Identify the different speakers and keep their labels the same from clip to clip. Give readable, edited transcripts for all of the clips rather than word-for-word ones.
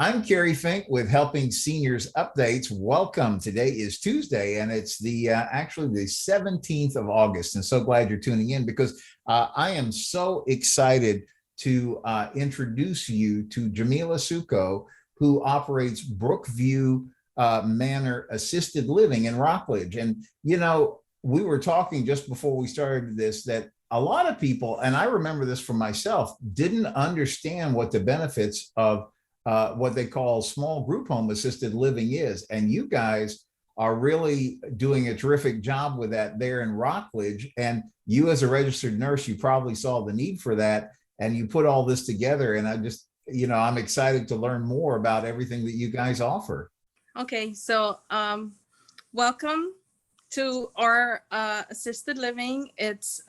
Speaker 1: I'm Kerry Fink with Helping Seniors Updates. Welcome. Today is Tuesday, and it's the actually the 17th of August. And so glad you're tuning in because I am so excited to introduce you to Jameela Sukhu, who operates Brookview Manor Assisted Living in Rockledge. And we were talking just before we started this that a lot of people, and I remember this for myself, didn't understand what the benefits of what they call small group home assisted living is. And you guys are really doing a terrific job with that there in Rockledge. And you, as a registered nurse, you probably saw the need for that. And you put all this together. And I just, I'm excited to learn more about everything that you guys offer.
Speaker 2: Okay, so welcome to our assisted living. It's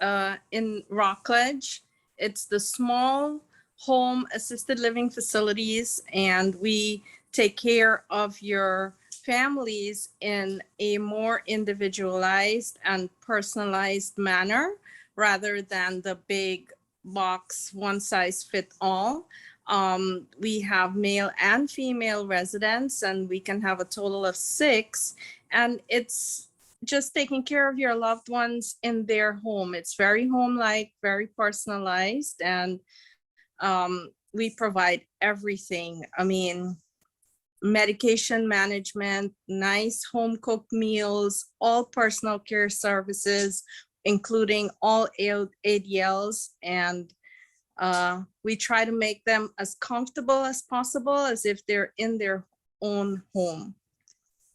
Speaker 2: in Rockledge. It's the small home assisted living facilities, and we take care of your families in a more individualized and personalized manner rather than the big box one size fit all. We have male and female residents, and we can have a total of 6, and it's just taking care of your loved ones in their home. It's very home-like, very personalized, and we provide everything. I mean, medication management, nice home cooked meals, all personal care services, including all ADLs. And we try to make them as comfortable as possible, as if they're in their own home.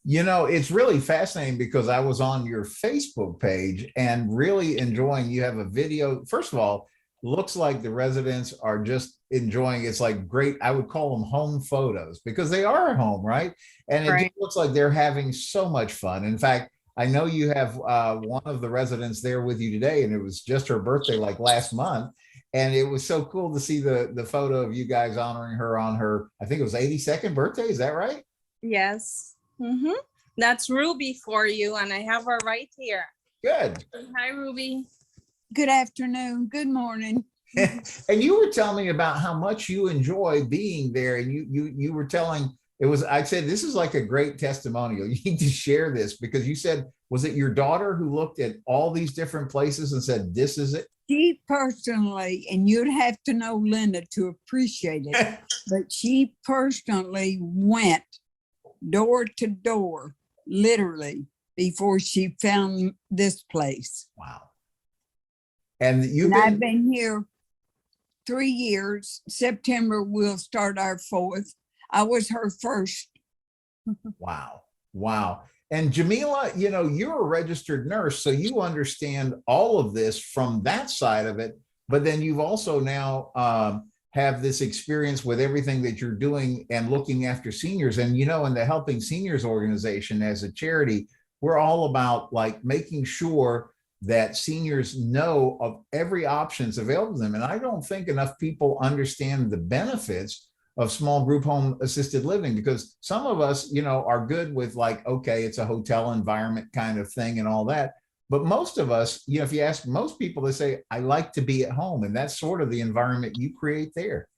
Speaker 1: It's really fascinating because I was on your Facebook page and really enjoying, you have a video. First of all, looks like the residents are just enjoying. It's like great. I would call them home photos because they are at home, right? And it just looks like they're having so much fun. In fact, I know you have one of the residents there with you today, and it was just her birthday like last month. And it was so cool to see the photo of you guys honoring her on her, I think it was 82nd birthday. Is that right?
Speaker 2: Yes. Mm-hmm. That's Ruby for you, and I have her right here.
Speaker 1: Good.
Speaker 2: Hi, Ruby.
Speaker 3: Good afternoon. Good morning.
Speaker 1: And you were telling me about how much you enjoy being there, and you were telling I said this is like a great testimonial. You need to share this because you said, was it your daughter who looked at all these different places and said, this is it?
Speaker 3: She personally, and you'd have to know Linda to appreciate it, but she personally went door to door, literally, before she found this place.
Speaker 1: Wow. And
Speaker 3: I've been here 3 years. September we'll start our 4th. I was her first.
Speaker 1: Wow. Wow. And Jameela, you're a registered nurse, so you understand all of this from that side of it. But then you've also now have this experience with everything that you're doing and looking after seniors. And, in the Helping Seniors organization as a charity, we're all about like making sure that seniors know of every options available to them. And I don't think enough people understand the benefits of small group home assisted living, because some of us, are good with like, okay, it's a hotel environment kind of thing and all that. But most of us, if you ask most people, they say, I like to be at home. And that's sort of the environment you create there.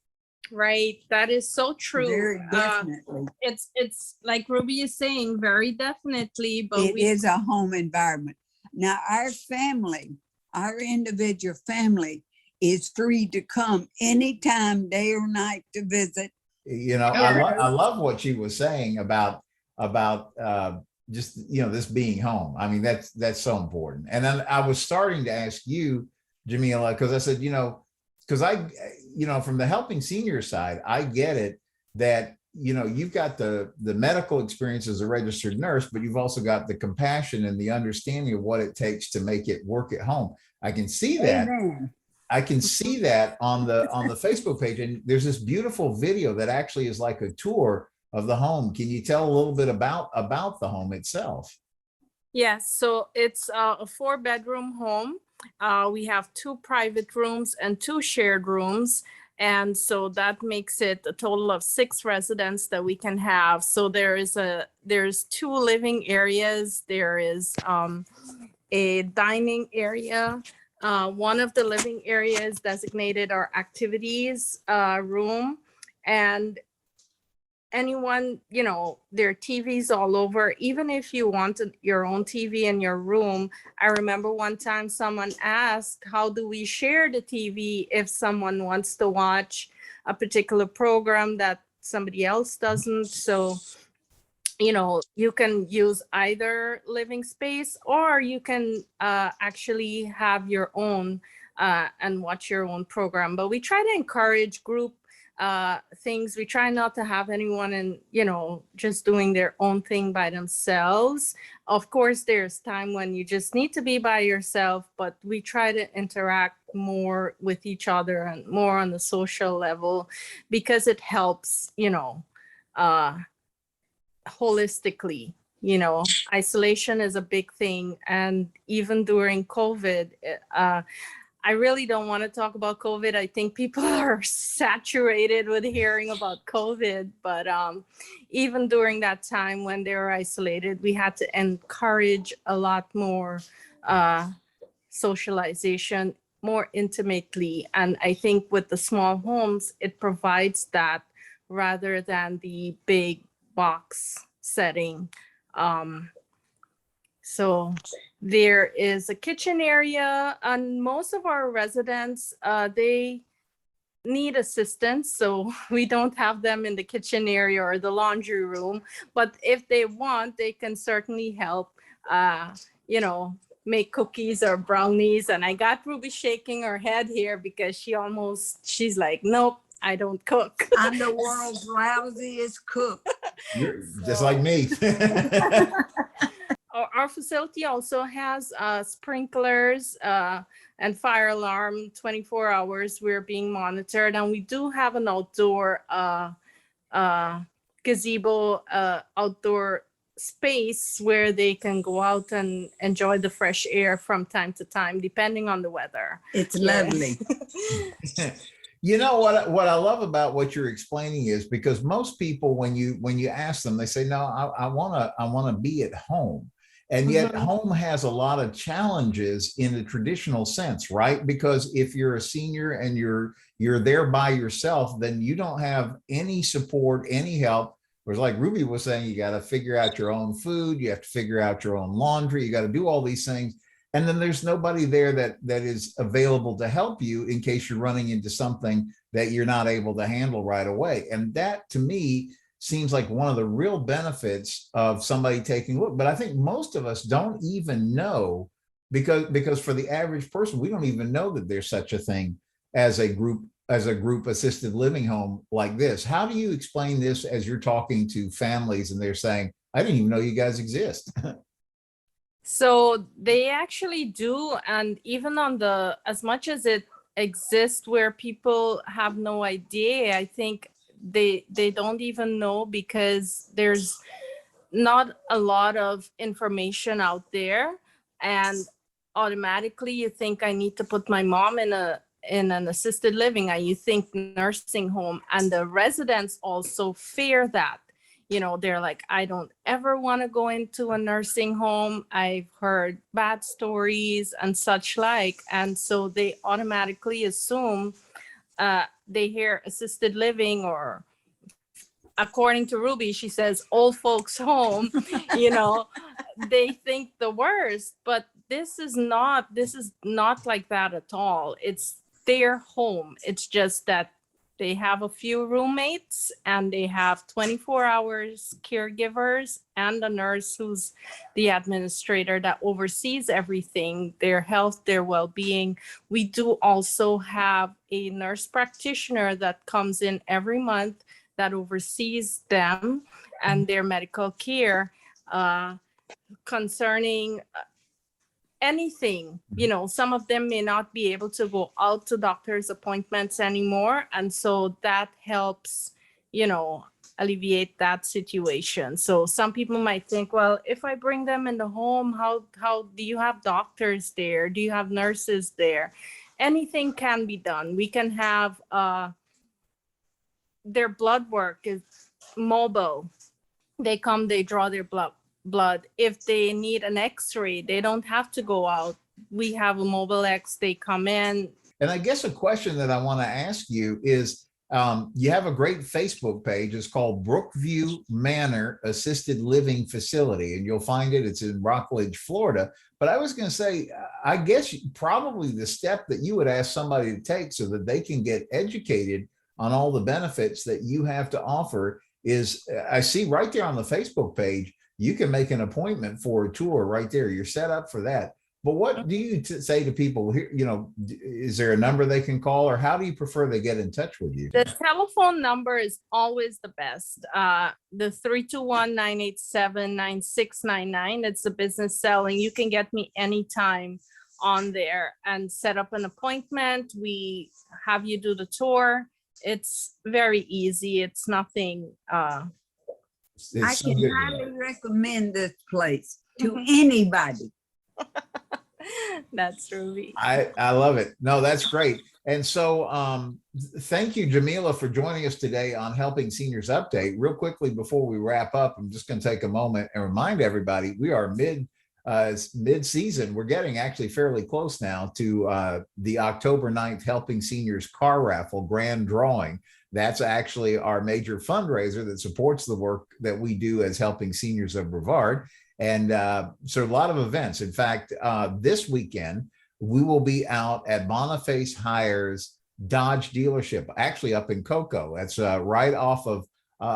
Speaker 2: Right. That is so true.
Speaker 3: Very definitely.
Speaker 2: It's like Ruby is saying, very definitely. But
Speaker 3: it is a home environment. Now, our family, our individual family is free to come anytime, day or night, to visit.
Speaker 1: I love what she was saying about just, this being home. I mean, that's so important. And then I was starting to ask you, Jameela, because I said, because from the Helping Seniors side, I get it that, you've got the medical experience as a registered nurse, but you've also got the compassion and the understanding of what it takes to make it work at home. I can see that.
Speaker 3: Amen.
Speaker 1: I can see that on the Facebook page. And there's this beautiful video that actually is like a tour of the home. Can you tell a little bit about the home itself?
Speaker 2: Yes. So it's a 4-bedroom home. We have 2 private rooms and 2 shared rooms. And so that makes it a total of 6 residents that we can have. So there's 2 living areas. There is a dining area. One of the living areas designated our activities room. And anyone, there are TVs all over. Even if you wanted your own TV in your room, I remember one time someone asked, how do we share the TV if someone wants to watch a particular program that somebody else doesn't? So, you can use either living space, or you can actually have your own and watch your own program. But we try to encourage group things. We try not to have anyone just doing their own thing by themselves. Of course, there's time when you just need to be by yourself, but we try to interact more with each other and more on the social level, because it helps, holistically. Isolation is a big thing. And even during COVID, I really don't want to talk about COVID. I think people are saturated with hearing about COVID. But even during that time when they were isolated, we had to encourage a lot more socialization, more intimately. And I think with the small homes, it provides that rather than the big box setting. So there is a kitchen area, and most of our residents, they need assistance. So we don't have them in the kitchen area or the laundry room, but if they want, they can certainly help, make cookies or brownies. And I got Ruby shaking her head here because she's like, nope, I don't cook.
Speaker 3: I'm the world's lousiest cook.
Speaker 1: You're just like me.
Speaker 2: Our facility also has sprinklers and fire alarm 24 hours. We're being monitored, and we do have an outdoor gazebo, outdoor space where they can go out and enjoy the fresh air from time to time, depending on the weather.
Speaker 3: It's lovely.
Speaker 1: You know what I love about what you're explaining is, because most people, when you ask them, they say, no, I want to be at home. And yet home has a lot of challenges in the traditional sense, right? Because if you're a senior and you're there by yourself, then you don't have any support, any help. Whereas like Ruby was saying, you got to figure out your own food, you have to figure out your own laundry, you got to do all these things. And then there's nobody there that is available to help you in case you're running into something that you're not able to handle right away. And that, to me, seems like one of the real benefits of somebody taking a look. But I think most of us don't even know, because for the average person, we don't even know that there's such a thing as a group assisted living home like this. How do you explain this as you're talking to families and they're saying, I didn't even know you guys exist?
Speaker 2: So they actually do. And even as much as it exists where people have no idea, I think they don't even know, because there's not a lot of information out there. And automatically you think, I need to put my mom in an assisted living, and you think nursing home. And the residents also fear that. They're like, I don't ever want to go into a nursing home. I've heard bad stories and such like. And so they automatically assume, they hear assisted living, or according to Ruby, she says old folks home, they think the worst. But this is not like that at all. It's their home. It's just that they have a few roommates, and they have 24 hours caregivers and a nurse who's the administrator that oversees everything, their health, their well-being. We do also have a nurse practitioner that comes in every month that oversees them and their medical care concerning anything. Some of them may not be able to go out to doctor's appointments anymore, and so that helps alleviate that situation. So some people might think, well, if I bring them in the home, how do you have doctors there? Do you have nurses there? Anything can be done. We can have their blood work is mobile. They come, they draw their blood. If they need an x-ray, they don't have to go out. We have a mobile X, they come in.
Speaker 1: And I guess a question that I want to ask you is, You have a great Facebook page. It's called Brookview Manor Assisted Living Facility, and you'll find it. It's in Rockledge, Florida. But I was going to say, I guess probably the step that you would ask somebody to take so that they can get educated on all the benefits that you have to offer is, I see right there on the Facebook page, you can make an appointment for a tour right there. You're set up for that. But what do you say to people here? You know, is there a number they can call, or how do you prefer they get in touch with you?
Speaker 2: The telephone number is always the best. The 321-987-9699. It's the business cell, and you can get me anytime on there and set up an appointment. We have you do the tour. It's very easy. It's nothing.
Speaker 3: I
Speaker 1: So
Speaker 3: can
Speaker 1: good.
Speaker 3: highly recommend this place to anybody.
Speaker 2: That's Ruby.
Speaker 1: I love it. No, that's great. And so thank you, Jameela, for joining us today on Helping Seniors Update. Real quickly before we wrap up, I'm just going to take a moment and remind everybody we are mid-season. We're getting actually fairly close now to the October 9th Helping Seniors Car Raffle Grand Drawing. That's actually our major fundraiser that supports the work that we do as Helping Seniors of Brevard. And so a lot of events. In fact, this weekend, we will be out at Boniface Hire's Dodge dealership, actually up in Cocoa. That's right off of,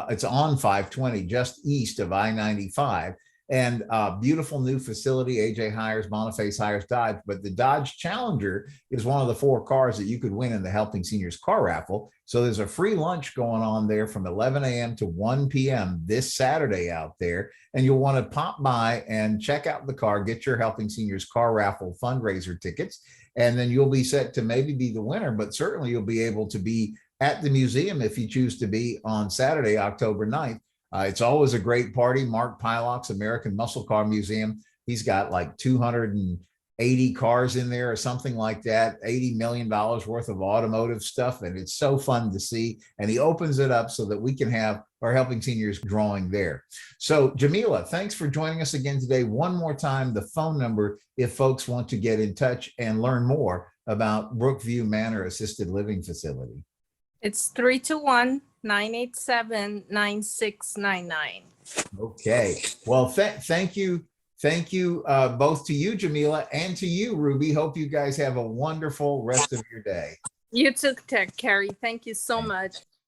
Speaker 1: it's on 520, just east of I-95. And beautiful new facility, AJ Hires, Boniface Hires Dodge. But the Dodge Challenger is one of the 4 cars that you could win in the Helping Seniors Car Raffle. So there's a free lunch going on there from 11 a.m. to 1 p.m. this Saturday out there. And you'll want to pop by and check out the car, get your Helping Seniors Car Raffle fundraiser tickets. And then you'll be set to maybe be the winner, but certainly you'll be able to be at the museum if you choose to be on Saturday, October 9th. It's always a great party. Mark Pylock's American Muscle Car Museum. He's got like 280 cars in there or something like that, $80 million worth of automotive stuff. And it's so fun to see. And he opens it up so that we can have our Helping Seniors drawing there. So Jameela, thanks for joining us again today. One more time, the phone number, if folks want to get in touch and learn more about Brookview Manor Assisted Living Facility.
Speaker 2: It's 321-987-9699.
Speaker 1: Okay. Well, thank you. Thank you both to you, Jameela, and to you, Ruby. Hope you guys have a wonderful rest of your day.
Speaker 2: You too, Kerry. Thank you so much.